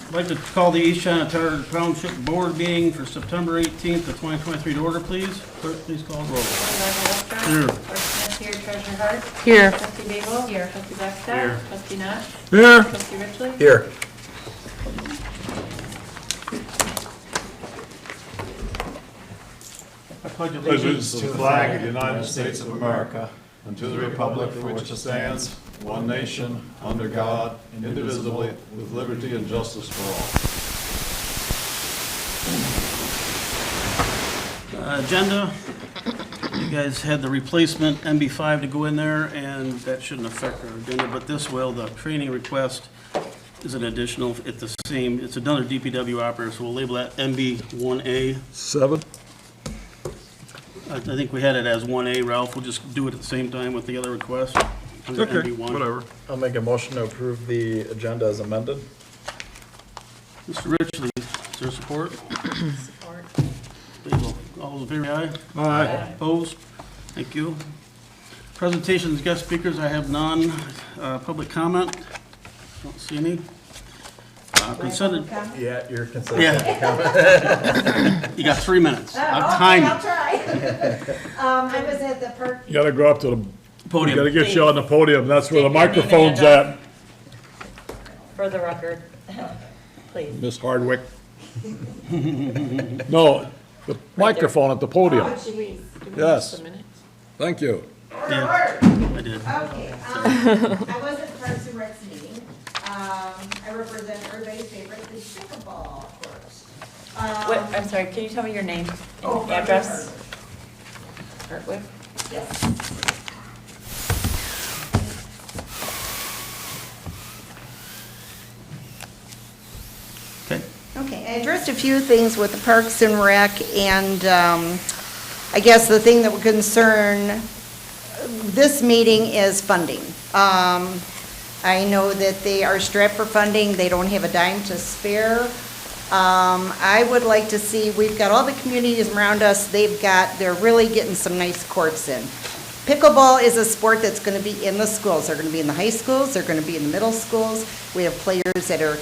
I'd like to call the East China Towonship Board meeting for September 18th of 2023 to order, please. Clerk, please call the roll. Here. Clerk Smith here, Treasurer Hart. Here. Trustee Bagel. Here. Trustee Blackstock. Here. Trustee Knott. Here. Trustee Richley. Here. I pledge Allegiance to the flag of the United States of America and to the republic for which it stands, one nation, under God, indivisible, with liberty and justice for all. Agenda. You guys had the replacement MB5 to go in there, and that shouldn't affect our agenda, but this will. The training request is an additional, it's another DPW operator, so we'll label that MB1A. 7. I think we had it as 1A, Ralph. We'll just do it at the same time with the other request. Under MB1. Whatever. I'll make a motion to approve the agenda as amended. Mr. Richley, is there support? Support. Bagel. All those in favor, aye? Aye. Opposed? Thank you. Presentations, guest speakers, I have none. Public comment? Don't see any. Consented. Yeah, you're considered. Yeah. You got 3 minutes. I'll time I'll you. try. I was at the park. You gotta go up to the, Podium. gotta get you on the podium, that's where the State your name and microphone's address. at, For the record, please. Miss Hardwick. No, the microphone at the podium. Yes. Thank you. Yeah, I did. Okay, I was at Parks and Rec's meeting. I represent everybody's favorite, the pickleball court. What, I'm sorry, can you tell me your name and address? Hartwick? Yes. Okay. Okay, I addressed a few things with the Parks and Rec, and I guess the thing that would concern this meeting is funding. I know that they are strapped for funding, they don't have a dime to spare. I would like to see, we've got all the communities around us, they're really getting some nice courts in. Pickleball is a sport that's gonna be in the schools. They're gonna be in the high schools, they're gonna be in the middle schools. We have players that are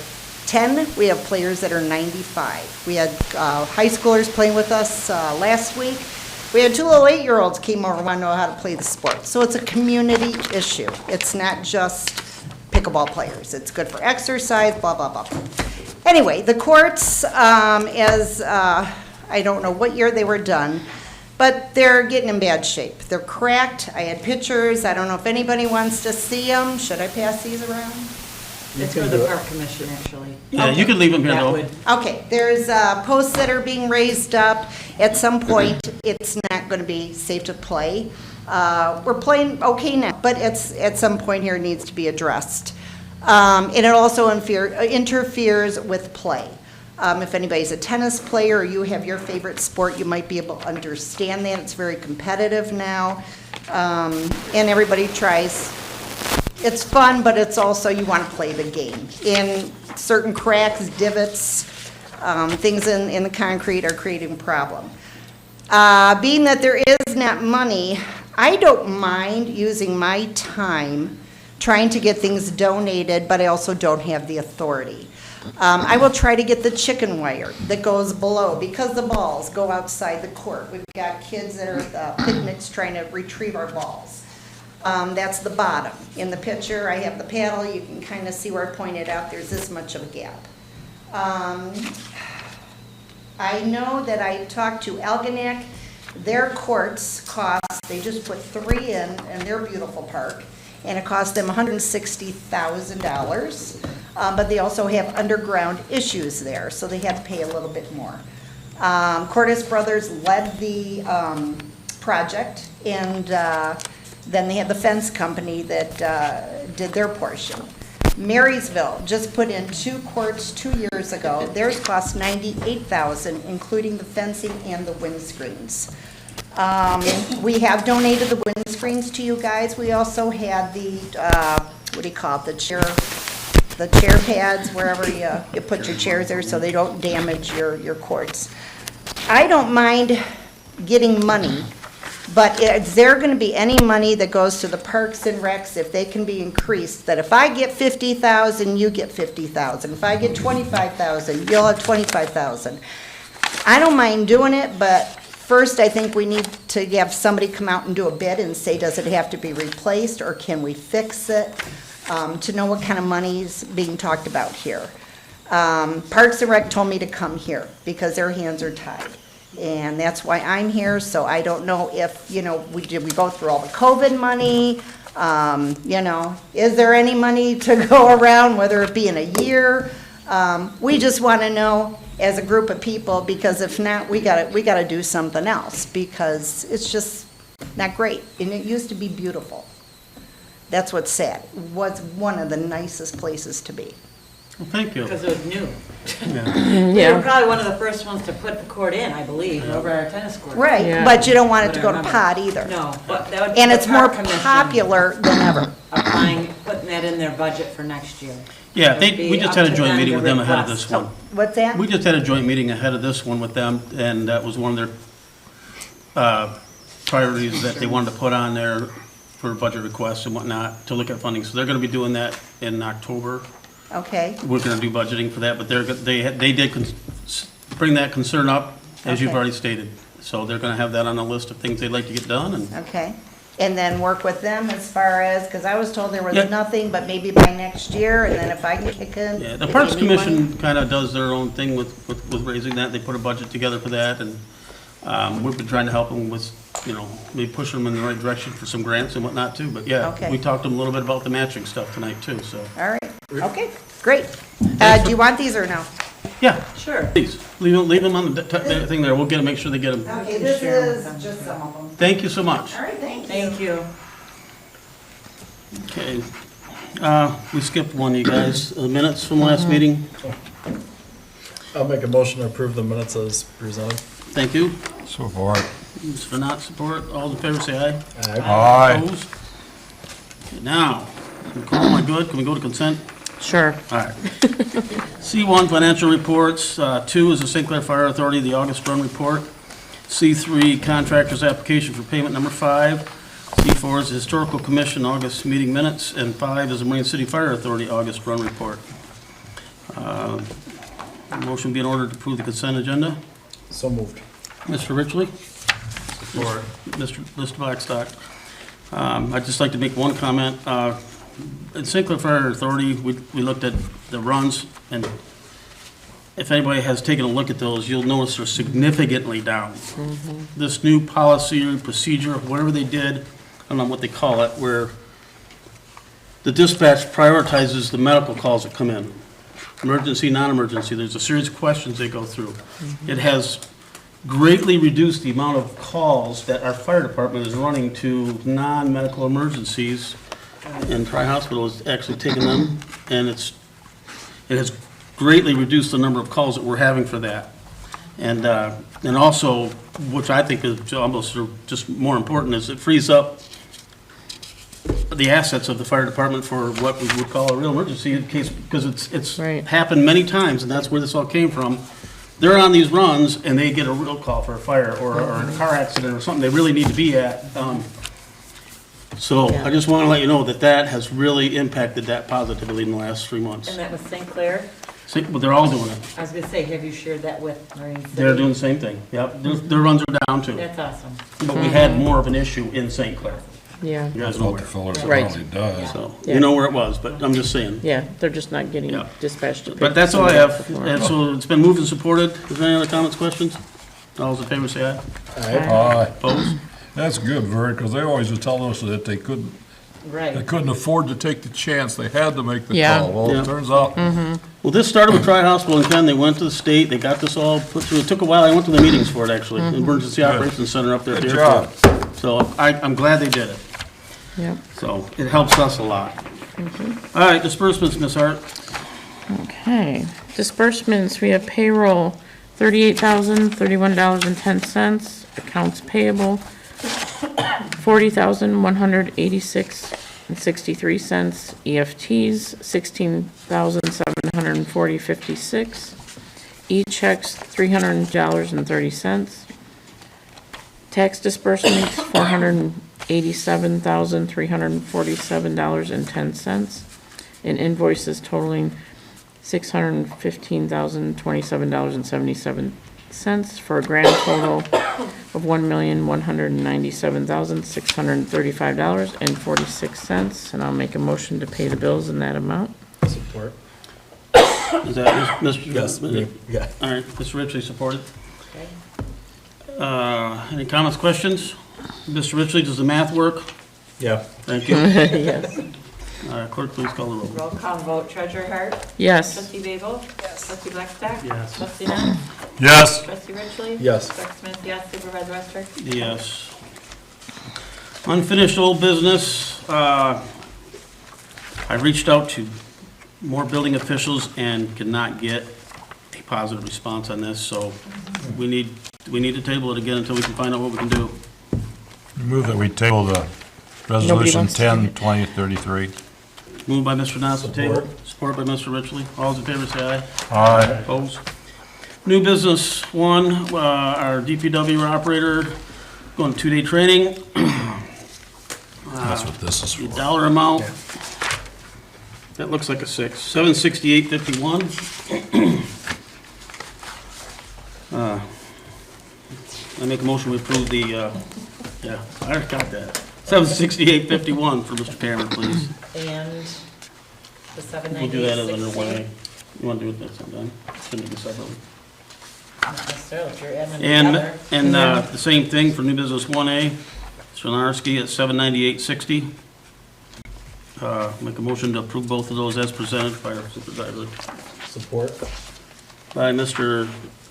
10, we have players that are 95. We had high schoolers playing with us last week. We had 2 little 8-year-olds came over and want to know how to play the sport. So it's a community issue. It's not just pickleball players. It's good for exercise, blah, blah, blah. Anyway, the courts, I don't know what year they were done, but they're getting in bad shape. They're cracked. I had pictures. I don't know if anybody wants to see them. Should I pass these around? It's for the park commission, actually. Yeah, you can leave them here, That though. would- Okay, there's posts that are being raised up. At some point, it's not going to be safe to play. We're playing okay now, but at some point here, it needs to be addressed. And it also interferes with play. If anybody's a tennis player or you have your favorite sport, you might be able to understand that. It's very competitive now, and everybody tries. It's fun, but it's also, you want to play the game. In certain cracks, divots, things in the concrete are creating a problem. Being that there is not money, I don't mind using my time trying to get things donated, but I also don't have the authority. I will try to get the chicken wire that goes below, because the balls go outside the court. We've got kids that are at picnics trying to retrieve our balls. That's the bottom. In the picture, I have the paddle. You can kind of see where I pointed out there's this much of a gap. I know that I talked to Algonac. Their courts cost, they just put 3 in their beautiful park, and it cost them $160,000. But they also have underground issues there, so they had to pay a little bit more. Cordes Brothers led the project, and then they had the fence company that did their portion. Marysville just put in 2 courts 2 years ago. Theirs cost $98,000, including the fencing and the windscreens. We have donated the windscreens to you guys. We also had the, what do you call it, the chair pads, wherever you put your chairs there so they don't damage your courts. I don't mind getting money But is there going to be any money that goes to the parks and recs, if they can be increased, that if I get 50,000, you get 50,000? If I get 25,000, you'll have 25,000. I don't mind doing it, but first, I think we need to have somebody come out and do a bid and say, does it have to be replaced, or can we fix it? To know what kind of money's being talked about here. Parks and Rec told me to come here because their hands are tied. And that's why I'm here, so I don't know if, did we go through all the COVID money? Is there any money to go around, whether it be in a year? We just want to know as a group of people, because if not, we gotta do something else, because it's just not great. And it used to be beautiful. That's what's sad. It was one of the nicest places to be. Well, thank you. Because it was new. Yeah. We were probably one of the first ones to put the court in, I believe, over our tennis court. Right, Yeah. but you don't want it to go to Whatever. pot either. No, but that would be And the it's more park commission popular than ever. applying, putting that in their budget for next year. Yeah, It would be we just up had a to joint them meeting to with them ahead of request. this one. What's that? We just had a joint meeting ahead of this one with them, and that was one of their priorities that they wanted to put on there for budget requests and whatnot, to look at funding. So they're gonna be doing that in October. Okay, We're gonna do budgeting for that, but they did bring that concern up, as you've Okay. already stated. So they're gonna have that on the list of things they'd like to get done, and okay. And then work with them as far as, because I was told there was Yeah. nothing, but maybe by next year, and then if I can kick in. yeah, the if Parks they need money. Commission kinda does their own thing with raising that. They put a budget together for that, and we've been trying to help them with, maybe push them in the right direction for some grants and whatnot too. But yeah, Okay. we talked to them a little bit about the matching stuff tonight too, so. All right, okay, great. Do you want these or no? Yeah, Sure. please, leave them on the thing there. We'll make sure they get them. Okay, this is just some of them. Thank you so much. All right, thank you. Thank you. Okay. We skipped one, you guys, the minutes from last meeting. I'll make a motion to approve the minutes as presented. Thank you. Support. For not support, all in favor, say aye. Aye. Opposed? Okay, now, am I good? Can we go to consent? Sure. All right. C1, financial reports. 2 is the St. Clair Fire Authority, the August run report. C3, contractor's application for payment number 5. C4 is the Historical Commission August meeting minutes. And 5 is the Marine City Fire Authority August run report. Motion be in order to approve the consent agenda. So moved. Mr. Richley? Support. Mr. Blackstock. I'd just like to make one comment. At St. Clair Fire Authority, we looked at the runs, and if anybody has taken a look at those, you'll notice they're significantly down. This new policy or procedure, whatever they did, I don't know what they call it, where the dispatch prioritizes the medical calls that come in. Emergency, non-emergency, there's a series of questions they go through. It has greatly reduced the amount of calls that our fire department is running to non-medical emergencies, and Tri-Hospital has actually taken them, and it has greatly reduced the number of calls that we're having for that. And also, which I think is almost just more important, is it frees up the assets of the fire department for what we would call a real emergency in case, because it's Right. happened many times, and that's where this all came from. They're on these runs, and they get a real call for a fire or a car accident or something they really need to be at. So I just want to let you know that has really impacted that positively in the last 3 months. And that was St. Clair? But they're all doing it. I was gonna say, have you shared that with Marine City? They're doing the same thing. Yep, their runs are down too. That's awesome. But we had more of an issue in St. Clair. Yeah, You guys know What the where. fellas Right. probably does. So, Yeah. you know where it was, but I'm just saying. yeah, they're just not getting Yeah. dispatched to pick But that's all I somebody have. up before. And so it's been moved and supported. Is there any other comments, questions? All those in favor say aye. Aye. Opposed? That's good, Vern, because they always were telling us that they couldn't Right. afford to take the chance. They had to make the Yeah. call. Well, Yeah. it turns out, Well, this started with Tri-Hospital in Ken. They went to the state. They got this all put through. It took a while. I went to the meetings for it, actually. The Emergency Operations Center up there at the Good airport. So I'm glad they did it. Yeah, So it helps us a lot. All right, disbursements, Ms. Hart. okay. Disbursements, we have payroll, $38,031.10. Accounts payable, $40,186.63. EFTs, $16,740.56. E-checks, $300.30. Tax disbursements, $487,347.10. And invoices totaling $615,027.77 for a grand total of $1,197,635.46. And I'll make a motion to pay the bills in that amount. Support. Is that Mr.? Yes, yeah. All right, Mr. Ritchie supported. Okay. Any comments, questions? Mr. Ritchie, does the math work? Yeah. Thank you. Yes. Clerk, please call the roll. Roll call vote, Treasurer Hart? Yes. Trustee Babel? Yes. Trustee Blackstock? Yes. Trustee Nunn? Yes. Trustee Ritchie? Yes. Clerk Smith, yes. Supervisor Rusker? Yes. Unfinished old business. I reached out to more building officials and could not get a positive response on this, so we need to table it again until we can find out what we can do. Move that we table the Nobody resolution wants to 10, 2033. Moved by Mr. Knopf, table. Support by Mr. Ritchie. All those in favor say aye. Aye. Opposed? New business one, our DPW operator going 2-day training. That's what this is The for. dollar amount, that looks like a 6, $768.51. I make a motion we approve the, yeah, I got that. $768.51 for Mr. Cameron, please. And the We'll do that as under 798.60? 1A. You want to do it this time? It's going to be separately. Not necessarily, if you're adding them together. And the same thing for new business 1A, Swinerski at $798.60. Make a motion to approve both of those as presented by our supervisor. Support. By Mr.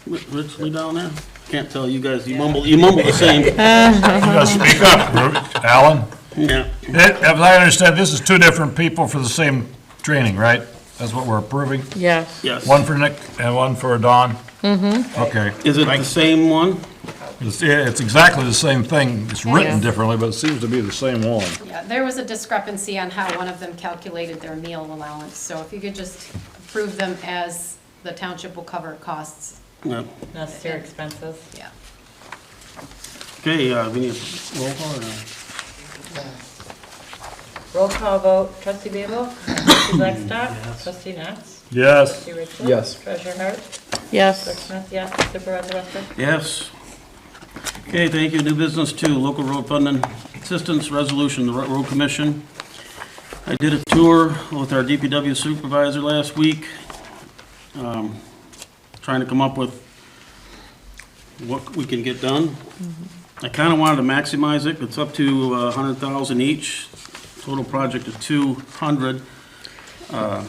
Ritchie down there? Can't tell, you guys, you mumble the same. You gotta speak up, Alan. Yeah, As I understand, this is two different people for the same training, right? That's what we're approving? Yes. yes. One for Nick and one for Don? Mm-hmm. Okay. Is it the same one? It's exactly the same thing. It's written Yeah. differently, but it seems to be the same one. Yeah, there was a discrepancy on how one of them calculated their meal allowance, so if you could just approve them as the township will cover costs, No. Necessary expenses? yeah. Okay, we need a roll call or no? Roll call vote, Trustee Babel? Trustee Blackstock? Yes. Trustee Nance? Yes. Trustee Ritchie? Yes. Treasurer Hart? Clerk Yes. Smith, yes. Supervisor Rusker? Yes. Okay, thank you. New business 2, local road funding assistance resolution, the road commission. I did a tour with our DPW supervisor last week, trying to come up with what we can get done. I kind of wanted to maximize it. It's up to 100,000 each. Total project is 200. I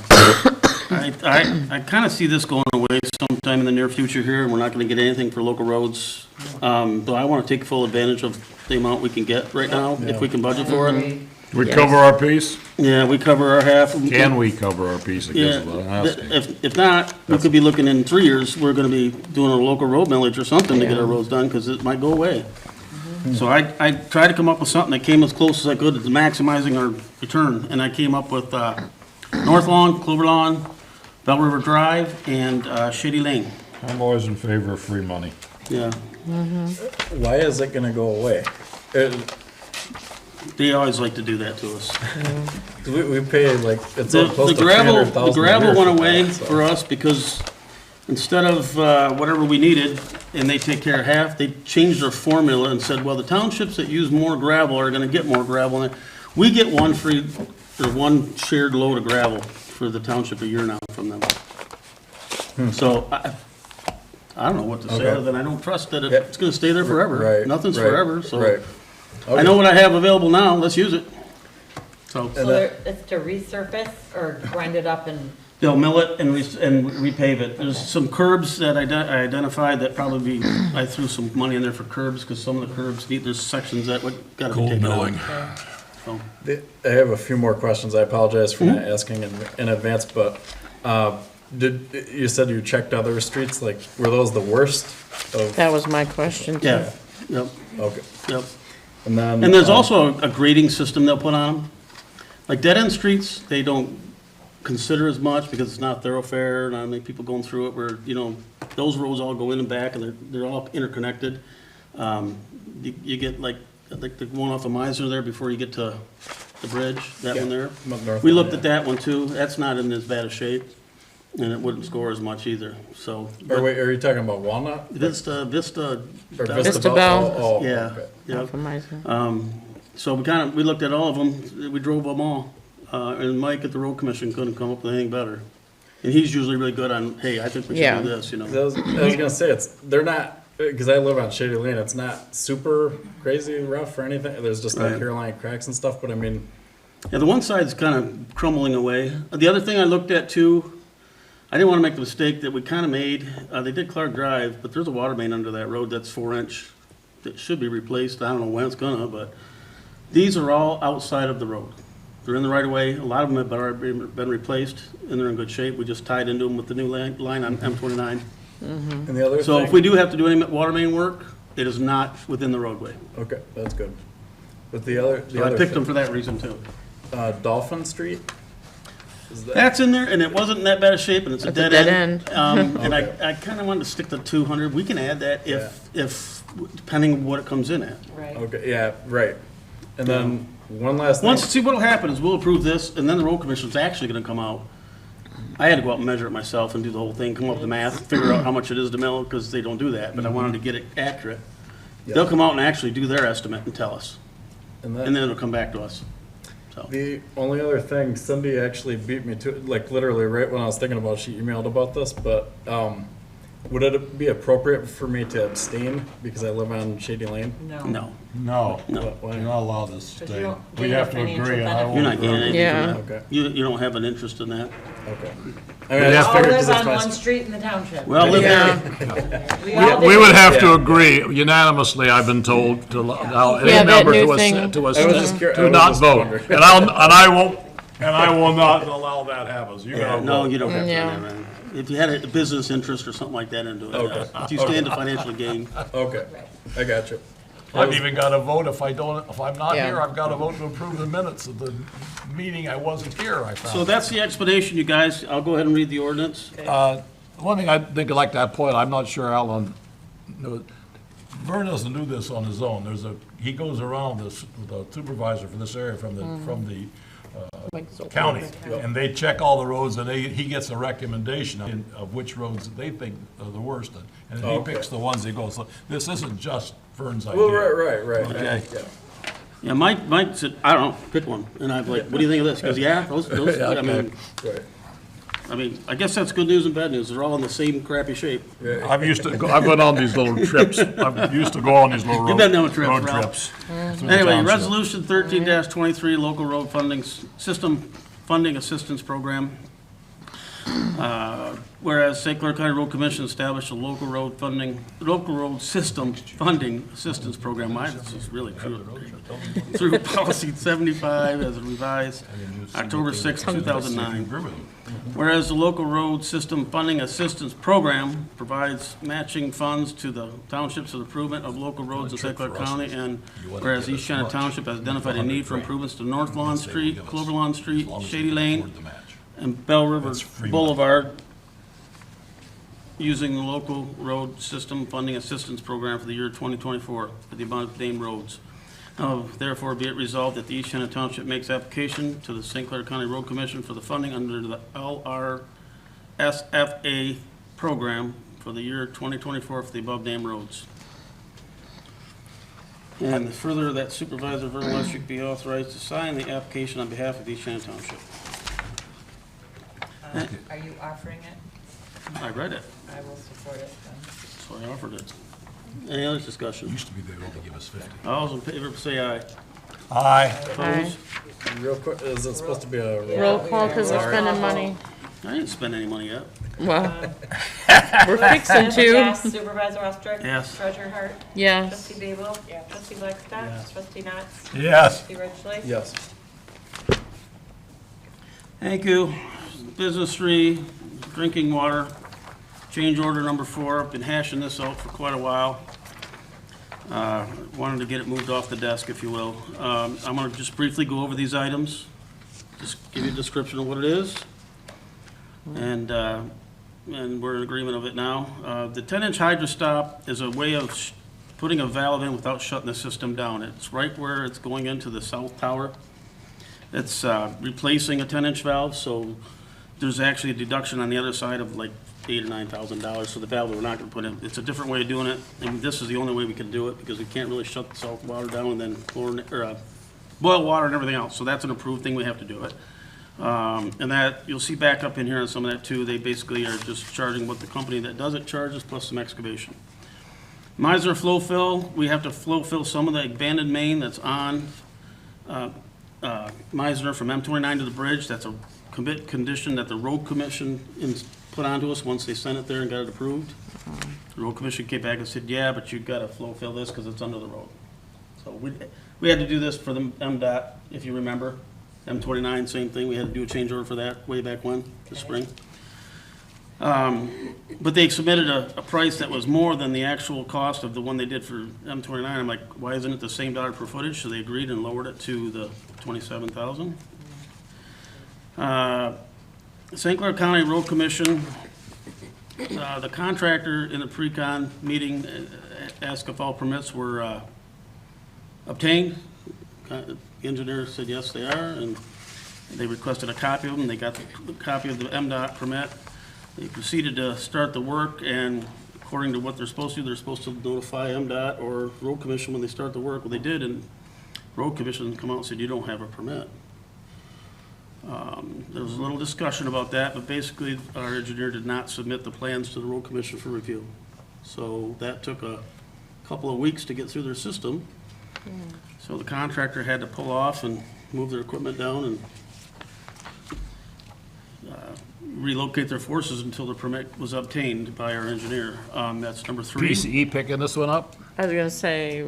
kind of see this going away sometime in the near future here, and we're not going to get anything for local roads. Though I want to take full advantage of the amount we can get right now, if we can budget for it. We cover our piece? Yeah, we cover our half. Can we cover our piece, I guess Yeah, is what I'm asking. if not, we could be looking in 3 years, we're gonna be doing a local road millage or something to get our roads done, because it might go away. So I tried to come up with something that came as close as I could to maximizing our return, and I came up with, North Lawn, Clover Lawn, Bell River Drive, and, Shady Lane. I'm always in favor of free money. Yeah, Why is it gonna go away? they always like to do that to us. We pay like, it's The close to gravel, 300,000 the gravel a year went for away that, so. for us because instead of whatever we needed, and they take care of half, they changed their formula and said, well, the townships that use more gravel are gonna get more gravel. And we get one free, or one shared load of gravel for the township a year now from them. So I don't know what to say Okay. other than I don't trust that Yeah. it's gonna stay there forever. Right, Nothing's right, forever, so. right. I know what I have available now, let's use it. So. So it's to resurface or grind it up and, They'll mill it and repave it. There's some curbs that I identified that probably, I threw some money in there for curbs, because some of the curbs need, there's sections that gotta be Cold taken out. milling. So, I have a few more questions. I apologize for not asking in advance, but you said you checked other streets, like, were those the worst of? That was my question, too. yeah, yep, Okay. yep. And then. And there's also a grading system they'll put on them. Like dead-end streets, they don't consider as much because it's not thoroughfare, and I mean, people going through it where, those roads all go in and back, and they're all interconnected. You get like the one off of Meisner there before you get to the bridge, that one there. Up north We one, looked yeah. at that one too. That's not in as bad a shape, and it wouldn't score as much either, so. Or wait, are you talking about Walnut? Vista. Or Vista Bell. Oh, Yeah, okay. yeah. From Meisner. So we looked at all of them, we drove them all, and Mike at the road commission couldn't come up with anything better. And he's usually really good on, hey, I think we should Yeah. do this, you know. I was gonna say, they're not, because I live on Shady Lane, it's not super crazy rough or anything. There's just like Right. hairline cracks and stuff, but I mean, Yeah, the one side's kind of crumbling away. The other thing I looked at too, I didn't want to make the mistake that we kind of made, they did Clark Drive, but there's a water main under that road that's 4-inch that should be replaced. I don't know when it's gonna, but these are all outside of the road. They're in the right of way. A lot of them have already been replaced and they're in good shape. We just tied into them with the new line on M29. and the other So thing. if we do have to do any water main work, it is not within the roadway. Okay, that's good. But the other So I thing, picked them for that reason too. Dolphin Street? Is that, That's in there, and it wasn't in that bad a shape, and it's a It's a dead dead end. And Okay. I kind of wanted to stick to 200. We can add that if, depending on what it comes in at. Right. okay, yeah, right. And then one last thing. See, what'll happen is we'll approve this, and then the road commission's actually gonna come out. I had to go out and measure it myself and do the whole thing, come up with the math, figure out how much it is to mill, because they don't do that, but I wanted to get it accurate. They'll come out and actually do their estimate and tell us, And and then it'll come back to us. So, the only other thing, Cindy actually beat me to it, like literally right when I was thinking about it, she emailed about this, but, would it be appropriate for me to abstain because I live on Shady Lane? no, No, No. Why? you're not allowed to you stay. don't We gain have a to financial agree, and I benefit. won't. you're not getting anything Yeah. from that. Okay, You don't have an interest in that. okay. I mean, I just All figured, live 'cause on it's one my, street in the township. Well, live there. We all We do. would have to Yeah. agree unanimously, I've been told, to allow Yeah, any that member new to thing. assent, to I was just assent, curious. to not vote. And I will not allow that happens. You gotta No, vote. you don't have to, Yeah. man. If you had a business interest or something like that into it, Okay. if you stand to financially gain. okay, I got you. I've even got to vote if I'm not Yeah. here, I've got to vote to approve the minutes of the meeting I wasn't here, I So found. that's the explanation, you guys. I'll go ahead and read the ordinance. One thing I think I'd like to point, I'm not sure Alan knew, Vern doesn't do this on his own. He goes around the supervisor for this area from the county, and they check all the roads, and he gets a recommendation of which roads they think are the worst, and he Okay. picks the ones he goes. So this isn't just Vern's idea. Well, right. Okay. Yeah. Yeah, Mike said, I don't know, pick one. And I'm like, what do you think of this? He goes, yeah, those, Yeah, okay. Right. I mean, I guess that's good news and bad news. They're all in the same crappy shape. I've gone on these little trips. I've used to go on these little You've been on trips, road Ralph. trips. through the Anyway, township. resolution 13-23, local road funding, system funding assistance program. Whereas St. Clair County Road Commission established a local road system funding assistance program. This is really true. Through policy 75 as revised October 6, 2009. Whereas the local road system funding assistance program provides matching funds to the townships for the improvement of local roads in St. Clair County, and whereas East China Township has identified a need for improvements to North Lawn Street, Clover Lawn Street, Shady Lane, and Bell River Boulevard, using the local road system funding assistance program for the year 2024 for the amount of named roads. Now, therefore, be it resolved that the East China Township makes application to the St. Clair County Road Commission for the funding under the LRSFA program for the year 2024 for the above named roads. And further, that Supervisor Vern Westchek be authorized to sign the application on behalf of East China Township. Are you offering it? I read it, I will support it then. so I offered it. Any other discussion? Used to be they would only give us 50. All those in favor, say aye. Aye. Opposed? Real quick, is it supposed to be a Roll call, because we're spending money. I didn't spend any money yet. Well, we're fixing to. Yes, Supervisor Ostrich? Yes. Treasurer Hart? Yes. Trustee Babel? Trustee Blackstock? Trustee Knotts? Yes. Trustee Ridgely? Yes. Thank you. Business 3, drinking water, change order number 4. I've been hashing this out for quite a while. Wanted to get it moved off the desk, if you will. I'm going to just briefly go over these items, just give you a description of what it is. And we're in agreement of it now. The 10-inch hydro stop is a way of putting a valve in without shutting the system down. It's right where it's going into the south tower. It's replacing a 10-inch valve, so there's actually a deduction on the other side of like $8,000 or $9,000. So the valve we're not going to put in. It's a different way of doing it, and this is the only way we can do it because we can't really shut the salt water down and then boil water and everything else. So that's an approved thing. We have to do it. And that, you'll see back up in here on some of that too. They basically are just charging what the company that does it charges plus some excavation. Miser flow fill, we have to flow fill some of the abandoned main that's on Meisner from M29 to the bridge. That's a condition that the road commission put onto us once they sent it there and got it approved. The road commission came back and said, yeah, but you've got to flow fill this because it's under the road. So we had to do this for the MDOT, if you remember. M29, same thing. We had to do a change order for that way back when, this spring. But they submitted a price that was more than the actual cost of the one they did for M29. I'm like, why isn't it the same dollar per footage? So they agreed and lowered it to the $27,000. St. Clair County Road Commission, the contractor in the pre-con meeting asked if all permits were obtained. The engineer said yes, they are, and they requested a copy of them. They got the copy of the MDOT permit. They proceeded to start the work, and according to what they're supposed to do, they're supposed to notify MDOT or Road Commission when they start the work. Well, they did, and Road Commission come out and said, you don't have a permit. There was a little discussion about that, but basically our engineer did not submit the plans to the Road Commission for review. So that took a couple of weeks to get through their system. So the contractor had to pull off and move their equipment down and relocate their forces until the permit was obtained by our engineer. That's number 3. PCE picking this one up? I was gonna say,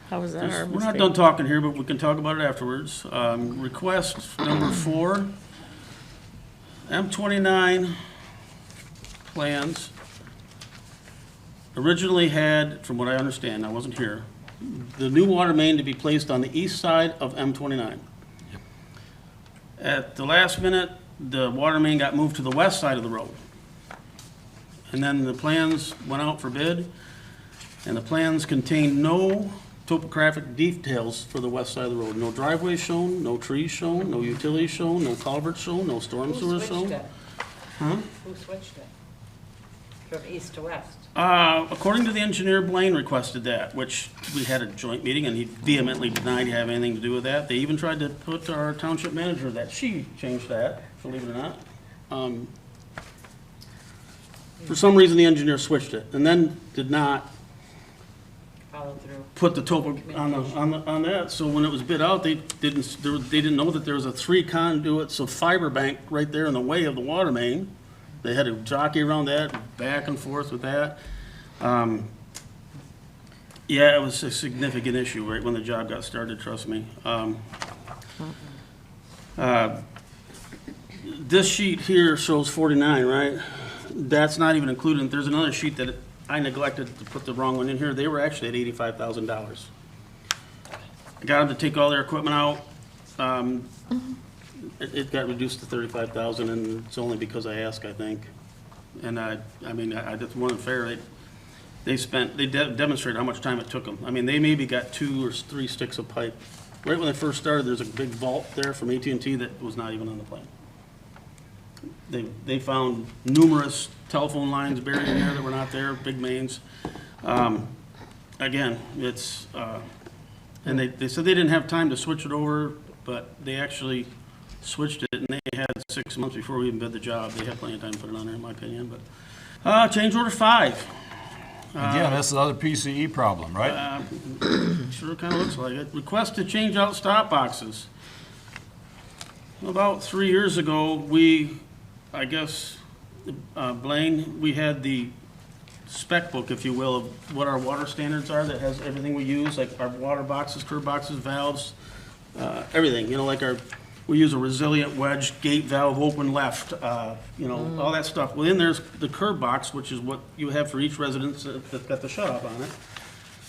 how was that our We're not mistake? done talking here, but we can talk about it afterwards. Request number 4, M29 plans originally had, from what I understand, I wasn't here, the new water main to be placed on the east side of M29. At the last minute, the water main got moved to the west side of the road. And then the plans went out for bid, and the plans contained no topographic details for the west side of the road. No driveways shown, no trees shown, no utilities shown, no culverts shown, no storm sewers shown. Huh? Who switched it? From east to west? According to the engineer, Blaine requested that, which we had a joint meeting, and he vehemently denied he had anything to do with that. They even tried to put our township manager that she changed that, believe it or not. For some reason, the engineer switched it, and then did not Follow through. put the topo on that. So when it was bid out, they didn't know that there was a 3 conduits of fiber bank right there in the way of the water main. They had to jockey around that, back and forth with that. Yeah, it was a significant issue right when the job got started, trust me. This sheet here shows 49, right? That's not even included. There's another sheet that I neglected to put the wrong one in here. They were actually at $85,000. I got them to take all their equipment out. It got reduced to $35,000, and it's only because I asked, I think. And I mean, that's more than fair. They demonstrated how much time it took them. I mean, they maybe got 2 or 3 sticks of pipe. Right when they first started, there's a big vault there from AT&T that was not even on the plan. They found numerous telephone lines buried in there that were not there, big mains. Again, it's, and they said they didn't have time to switch it over, but they actually switched it, and they had 6 months before we even bid the job. They had plenty of time to put it on there, in my opinion, but, change order 5. Again, that's another PCE problem, right? Sure kind of looks like it. Request to change out stop boxes. About 3 years ago, I guess, Blaine, we had the spec book, if you will, of what our water standards are that has everything we use, like our water boxes, curb boxes, valves, everything, you know, like we use a resilient wedge, gate valve, open left, you know, all that stuff. Well, then there's the curb box, which is what you have for each residence that's got the shut-off on it,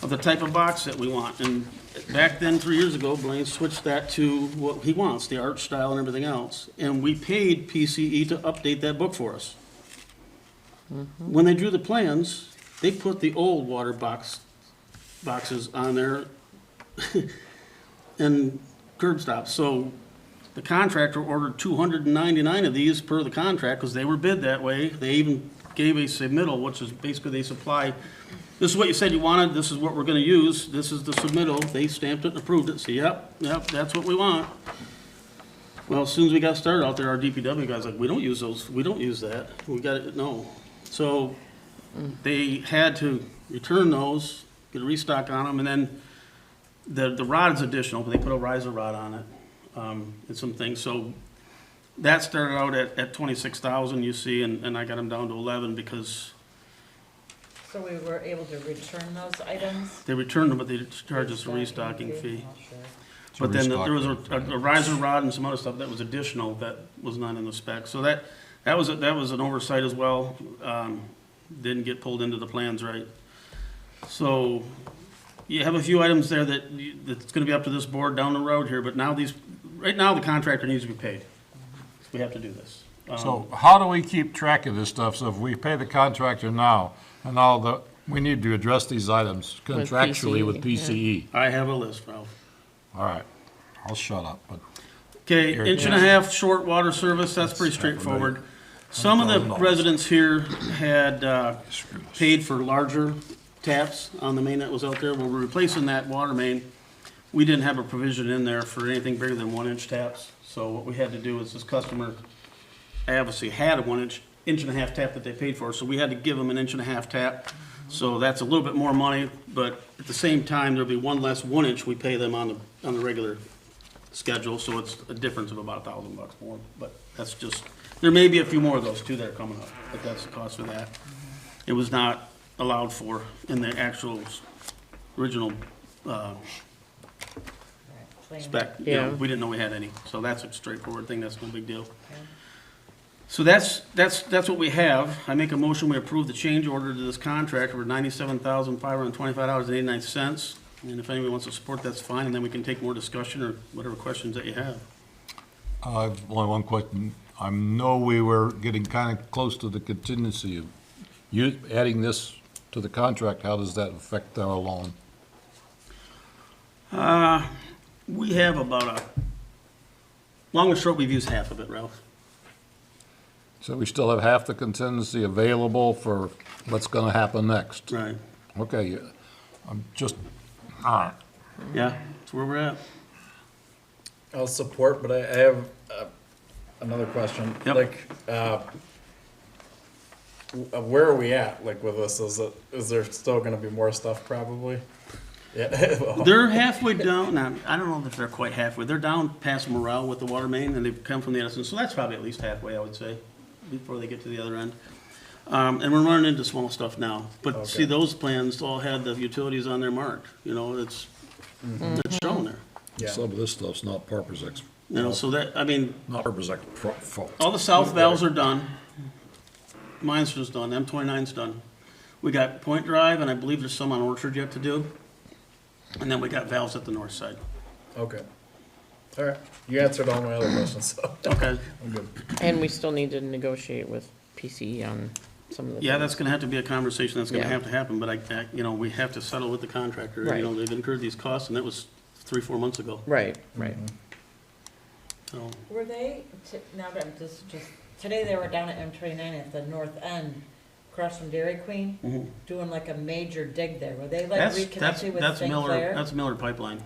of the type of box that we want. And back then, 3 years ago, Blaine switched that to what he wants, the arch style and everything else. And we paid PCE to update that book for us. When they drew the plans, they put the old water box boxes on there and curb stops. So the contractor ordered 299 of these per the contract, because they were bid that way. They even gave a submittal, which is basically they supply, this is what you said you wanted, this is what we're gonna use, this is the submittal. They stamped it and approved it, so yep, that's what we want. Well, as soon as we got started out there, our DPW guy's like, we don't use those, we don't use that, we got it, no. So they had to return those, get a restock on them, and then the rod's additional, but they put a riser rod on it, and some things. So that started out at 26,000, you see, and I got them down to 11 because So we were able to return those items? they returned them, but they charged us a restocking fee. Oh, sure. But then there was a riser rod and some other stuff that was additional that was not in the spec. So that was an oversight as well. Didn't get pulled into the plans right. So you have a few items there that's gonna be up to this board down the road here, but now right now the contractor needs to be paid. We have to do this. So how do we keep track of this stuff? So if we pay the contractor now, and we need to address these items contractually with PCE. I have a list, Ralph. All right, I'll shut up, but. Okay, Here, inch and a half short water service, that's pretty straightforward. Some of the residents here had paid for larger taps on the main that was out there. When we're replacing that water main, we didn't have a provision in there for anything bigger than 1-inch taps. So what we had to do is this customer obviously had a 1-inch and a half tap that they paid for, so we had to give them an 1.5 inch tap. So that's a little bit more money, but at the same time, there'll be one less 1-inch we pay them on the regular schedule, so it's a difference of about $1,000 more. But that's just, there may be a few more of those too that are coming up, but that's the cost for that. It was not allowed for in the actual original spec. You know, Yeah. we didn't know we had any, so that's a straightforward thing, that's no big deal. So that's what we have. I make a motion, we approve the change order to this contract for $97,525.89. And if anyone wants to support, that's fine, and then we can take more discussion or whatever questions that you have. I've only one question. I know we were getting kind of close to the contingency of you adding this to the contract. How does that affect our loan? We have about long and short, we've used half of it, Ralph. So we still have half the contingency available for what's going to happen next? Right. Okay, I'm just, all right. Yeah, that's where we're at. I'll support, but I have another question. Yep. Like, where are we at, like, with this? Is there still gonna be more stuff probably? Yeah. They're halfway down, now, I don't know if they're quite halfway. They're down past Morale with the water main, and they've come from the Edison, so that's probably at least halfway, I would say, before they get to the other end. And we're running into small stuff now. But see, Okay. those plans all had the utilities on there marked, you know, it's shown there. Yeah. Some of this stuff's not Parker's You know, so that, I mean, not Parker's fault. all the south valves are done. Mine's just done, M29's done. We got Point Drive, and I believe there's some on Orchard yet to do. And then we got valves at the north side. Okay. All right. You answered all my other questions, so Okay. I'm good. And we still need to negotiate with PCE on some of the. Yeah, things. that's gonna have to be a conversation that's gonna Yeah. have to happen, but you know, we have to settle with the contractor. Right. You know, they've incurred these costs, and that was 3-4 months ago, Right, right. so. Were they, now that today they were down at M29 at the north end, across from Dairy Queen, doing like a major dig there. Were they like reconnected with St. Clair? That's Miller Pipeline.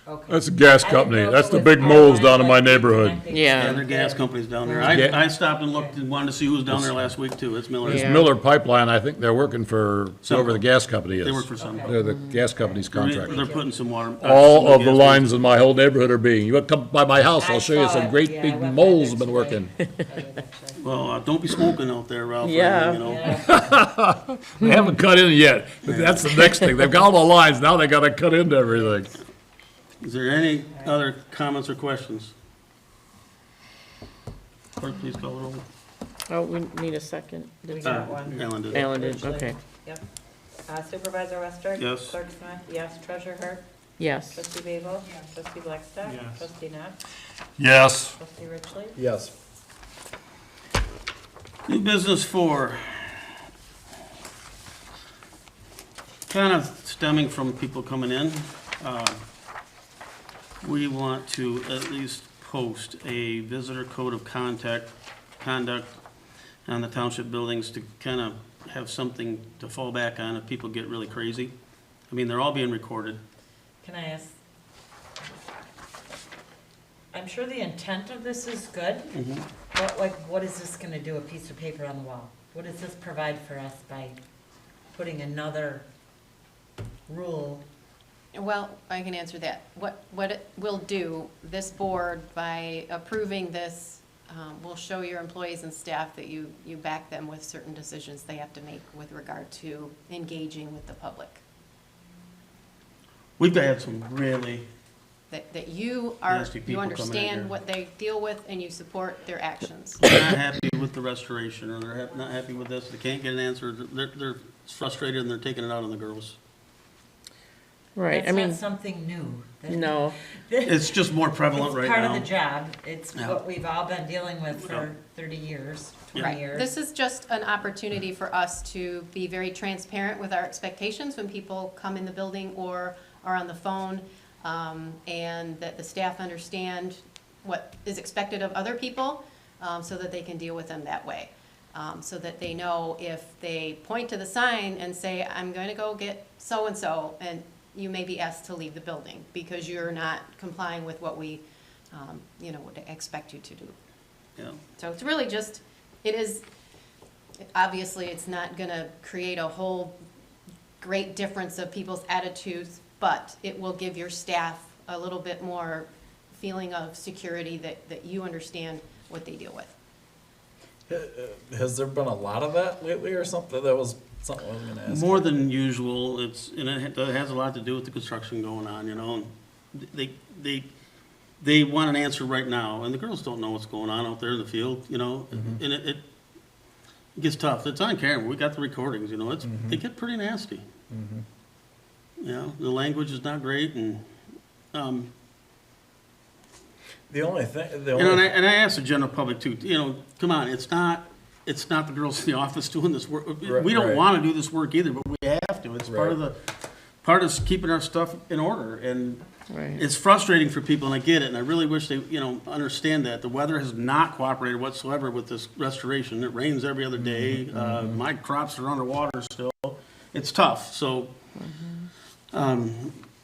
Okay. That's a gas I didn't company. know if That's it the was big moles down in my like neighborhood. reconnecting Yeah. Yeah, St. their gas Clair. company's down there. Yeah. I stopped and looked and wanted to see who was down there last week too. It's Miller. Yeah. Miller Pipeline, I think they're working for whoever the gas company is. They work for some. They're the gas company's contractor. They're putting some water. All some of the gas lines in my whole neighborhood are being, you come by my house, I'll I show you saw some it. great Yeah, I big went by moles there have been working. today. Well, don't be smoking out there, Ralph. Yeah. You know. Yeah. They haven't cut in yet. But that's the next thing. They've got all the lines, now they gotta cut into everything. Is there any other comments or questions? Clerk, please call the roll. Oh, we need a second. We got one. Alan did. Alan did, okay. Yep. Supervisor Westrick? Yes. Clerk Smith? Yes. Treasurer Hart? Yes. Trustee Babel? Trustee Blackstock? Yes. Trustee Knott? Yes. Trustee Richley? Yes. New business 4. Kind of stemming from people coming in, we want to at least post a visitor code of conduct on the township buildings to kind of have something to fall back on if people get really crazy. I mean, they're all being recorded. Can I ask? I'm sure the intent of this is good, but like, what is this gonna do, a piece of paper on the wall? What does this provide for us by putting another rule? Well, I can answer that. What it will do, this board, by approving this, will show your employees and staff that you back them with certain decisions they have to make with regard to engaging with the public. We've had some really, That you are, Nasty people you coming in here. understand what they deal with and you support their actions. not happy with the restoration, or they're not happy with this, they can't get an answer, they're frustrated and they're taking it out on the girls. Right, I That's mean, not something new. no, It's just more prevalent right It's part now. of the job. It's Yeah. what we've all been dealing with Yeah. for 30 years, Yeah. 20 years. This is just an opportunity for us to be very transparent with our expectations when people come in the building or are on the phone, and that the staff understand what is expected of other people, so that they can deal with them that way. So that they know if they point to the sign and say, I'm going to go get so-and-so, and you may be asked to leave the building because you're not complying with what we, would expect you to do. Yeah. So it's really just, obviously, it's not gonna create a whole great difference of people's attitudes, but it will give your staff a little bit more feeling of security that you understand what they deal with. Has there been a lot of that lately or something? That was something I was gonna ask. More than usual, and it has a lot to do with the construction going on, and they want an answer right now, and the girls don't know what's going on out there in the field, and it gets tough. It's on camera, we got the recordings, they get pretty nasty. The language is not great, and, The only thing, and I asked the general public too, come on, it's not the girls in the office doing this work. We don't Right. want to do this work either, but we have to. It's part of keeping our stuff in order, and right. it's frustrating for people, and I get it, and I really wish they, understand that. The weather has not cooperated whatsoever with this restoration. It rains every other day. My crops are underwater still. It's tough, so,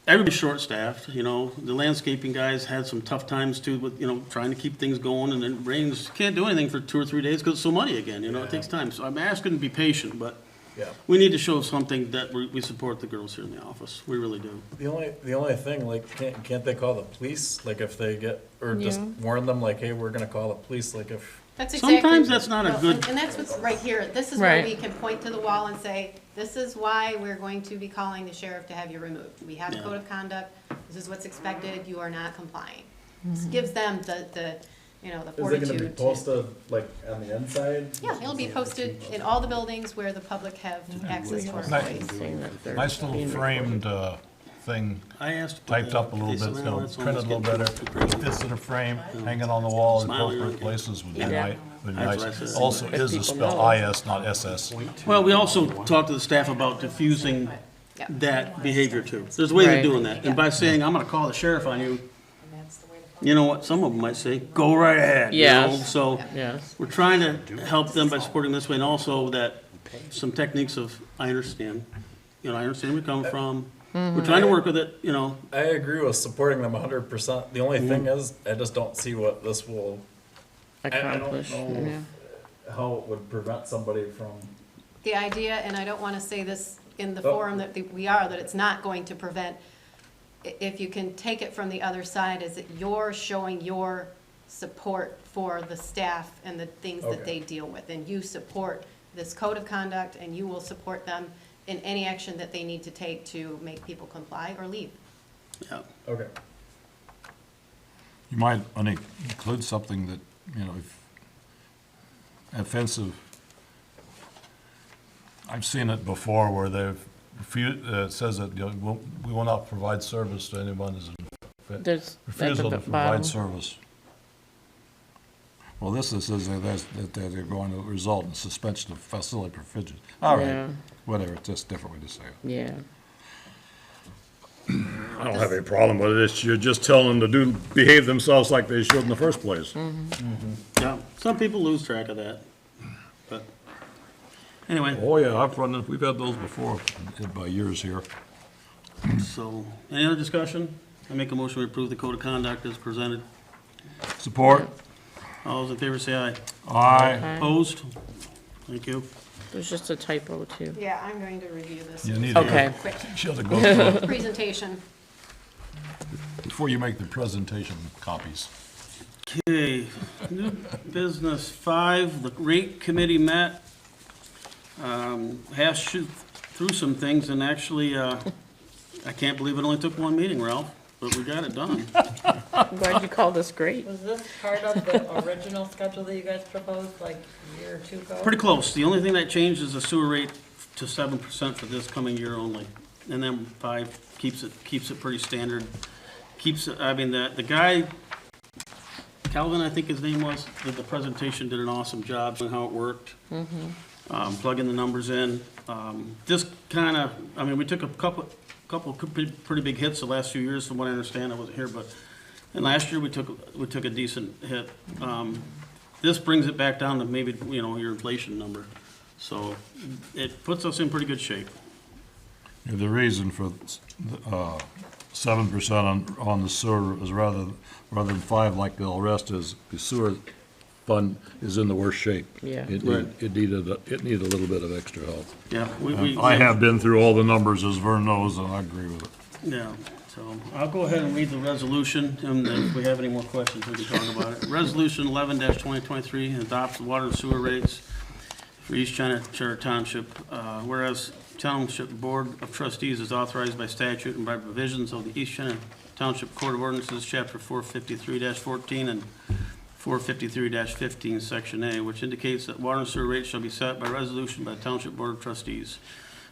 everybody's short-staffed, the landscaping guys had some tough times too with, trying to keep things going, and then it rains, can't do anything for 2 or 3 days because it's so muddy again, it takes time. So I'm asking to be patient, but yeah. we need to show something that we support the girls here in the office. We really do. The only thing, like, can't they call the police, like, if they get, or just warn them, like, hey, we're gonna call the police, like, if. That's exactly. Sometimes that's not a No, good- And that's what's right here. This is where Right. we can point to the wall and say, this is why we're going to be calling the sheriff to have you removed. We have a Yeah. code of conduct. This is what's expected. You are not complying. This gives them the Is it fortitude gonna be to. posted, like, on the inside? Yeah, it'll be posted in all the buildings where the public have access to our employees. Saying that they're Nice little being framed thing, I asked. typed up a little bit, They said, "No, it's printed a little almost better, getting too crazy." fits in a frame, hanging on the wall in Smiling, appropriate okay. places would be Yeah. nice. Would be That's what I nice. said. Also, If is a people spell know. IS, not SS. Well, we also talked to the staff about diffusing Yeah. that behavior too. There's ways of Right. doing that. And by saying, I'm gonna call the sheriff on you, you know what, some of them might say, go right ahead. Yes. So Yes, we're trying to help them by supporting this way, and also that some techniques of, I understand where you're coming from. We're trying to work with it, I agree with supporting them 100%. The only thing is, I just don't see what this will, I don't accomplish, know yeah. how it would prevent somebody from. The idea, and I don't want to say this in the Oh. forum that we are, that it's not going to prevent, if you can take it from the other side, is that you're showing your support for the staff and the things that Okay. they deal with. And you support this code of conduct, and you will support them in any action that they need to take to make people comply or leave. yeah. Okay. You might include something that, if offensive. I've seen it before where they've it says that, we will not provide service to anyone who's There's, at refusal the to provide bottom, service. Well, this says that they're going to result in suspension of facility provisions. All Yeah. right, whatever, it's just a different way to say it. yeah. I don't have any problem with it. It's, you're just telling them to behave themselves like they should in the first place. Yeah, some people lose track of that, but, anyway, Oh, yeah, we've had those before by years here. so, any other discussion? I make a motion to approve the code of conduct as presented. Support? All those in favor say aye. Aye. Opposed? Thank you. There's just a typo too. Yeah, I'm going to review this. You need to, Okay. Quick she'll have to go through it presentation. before you make the presentation copies. Okay, new business 5, the rate committee met, hashed through some things, and actually, I can't believe it only took one meeting, Ralph, but we got it done. I'm glad you called this great. Was this part of the original schedule that you guys proposed, like, a year or two ago? Pretty close. The only thing that changed is the sewer rate to 7% for this coming year only. And then 5 keeps it pretty standard. Keeps it, I mean, the guy, Calvin, I think his name was, did the presentation, did an awesome job showing how it worked. Plugging the numbers in. This kind of, I mean, we took a couple pretty big hits the last few years, from what I understand. I wasn't here, but, and last year we took a decent hit. This brings it back down to maybe, you know, your inflation number. So it puts us in pretty good shape. The reason for 7% on the sewer is rather than 5 like the rest is the sewer fund is in the worst shape. Yeah. It needed a little bit of extra help. Yeah, I have been through all the numbers, as Vern knows, and I agree with it. Yeah, so I'll go ahead and read the resolution, and if we have any more questions, we can talk about it. Resolution 11-2023 adopts the water and sewer rates for East China Towonship, whereas Township Board of Trustees is authorized by statute and by provisions of the East China Township Code of Ordinances, Chapter 453-14 and 453-15, Section A, which indicates that water and sewer rates shall be set by resolution by the Township Board of Trustees.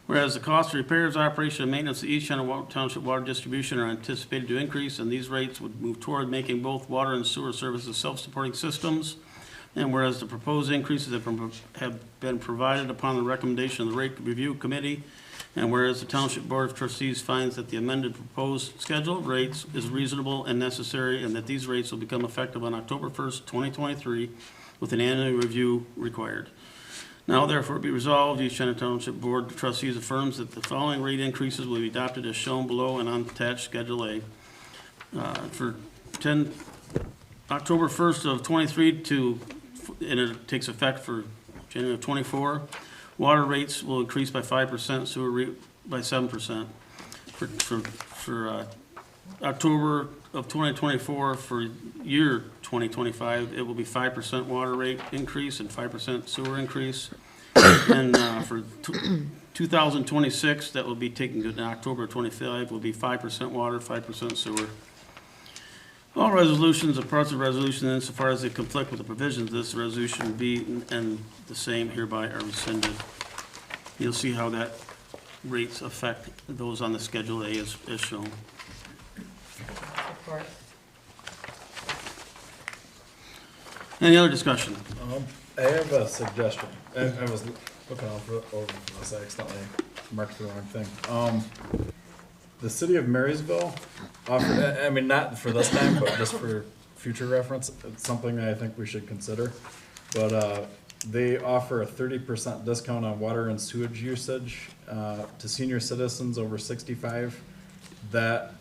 Whereas the cost of repairs, operation, and maintenance of East China Township water distribution are anticipated to increase, and these rates would move toward making both water and sewer services self-supporting systems. And whereas the proposed increases have been provided upon the recommendation of the Rate Review Committee, and whereas the Township Board of Trustees finds that the amended proposed schedule of rates is reasonable and necessary, and that these rates will become effective on October 1st, 2023, with an annual review required. Now therefore be resolved, East China Township Board of Trustees affirms that the following rate increases will be adopted as shown below and on attached Schedule A. For October 1st of 23 and it takes effect for January of 24, water rates will increase by 5%, sewer rate by 7%. For October of 2024, for year 2025, it will be 5% water rate increase and 5% sewer increase. And for 2026, that will be taken to October 25, will be 5% water, 5% sewer. All resolutions, or parts of resolution insofar as they conflict with the provisions of this resolution be and the same hereby are rescinded. You'll see how that rates affect those on the Schedule A as shown. Support. Any other discussion? I have a suggestion. I was looking over this, I accidentally marked the wrong thing. The city of Marysville offered, I mean, not for this time, but just for future reference, it's something that I think we should consider. But, they offer a 30% discount on water and sewage usage, to senior citizens over 65 that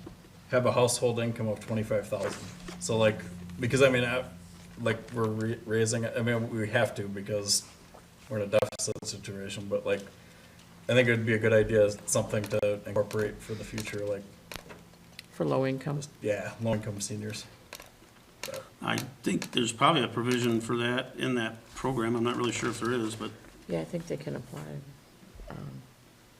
have a household income of 25,000. So like, because I mean, like we're raising it, I mean, we have to because we're in a deficit situation, but like, I think it would be a good idea, something to incorporate for the future, like, For low income. yeah, low-income seniors. I think there's probably a provision for that in that program. I'm not really sure if there is, but Yeah, I think they can apply,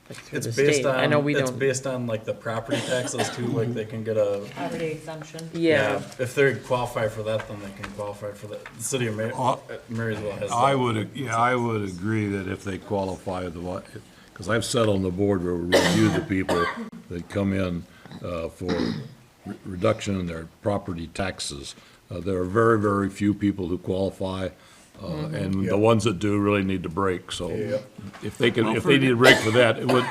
like through It's the based state. I know on, we it's don't, based on like the property taxes too, like they can get a, Poverty exemption. yeah, if they qualify for that, then they can qualify for that. The city of Marysville has. I that. would agree that if they qualify because I've sat on the board where we review the people that come in for reduction in their property taxes. There are very, very few people who qualify, and Yep. the ones that do really need a break. So Yep. if they need a break for that, it would,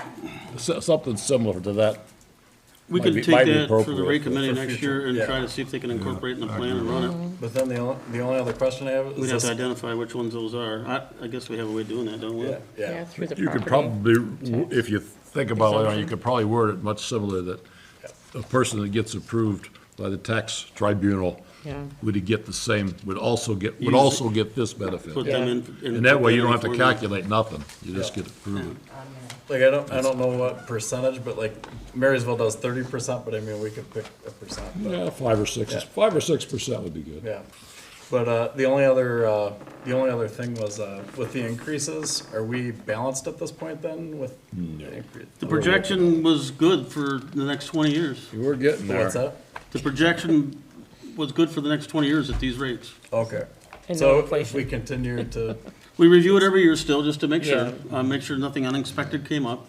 something similar to that We Might could be- take might be that for the appropriate rate for committee for next future, year and yeah. try to see if they can incorporate in the plan and run it. But then the only other question I have We'd is have to this. identify which ones those are. I guess we have a way of doing that, don't we? Yeah, Yeah, yeah. through the You could property. probably, if you think about it, you Exemption. could probably word it much similar that a person that gets approved by the tax tribunal Yeah. would get the same, would also get this benefit. Put them in. And that way you don't have to put them in calculate nothing, you just get approved. Like, I don't know what percentage, but like Marysville does 30%, but I mean, we could pick a percent, but, Yeah, 5 or 6% would be good. yeah. But, the only other thing was, with the increases, are we balanced at this point then with? The increase? The projection was good for the next 20 years. We're getting there. What's that? The projection was good for the next 20 years at these rates. Okay. And So no if inflation. we continue to, We review it every year still, just to make Yeah. sure, make sure nothing unexpected came up.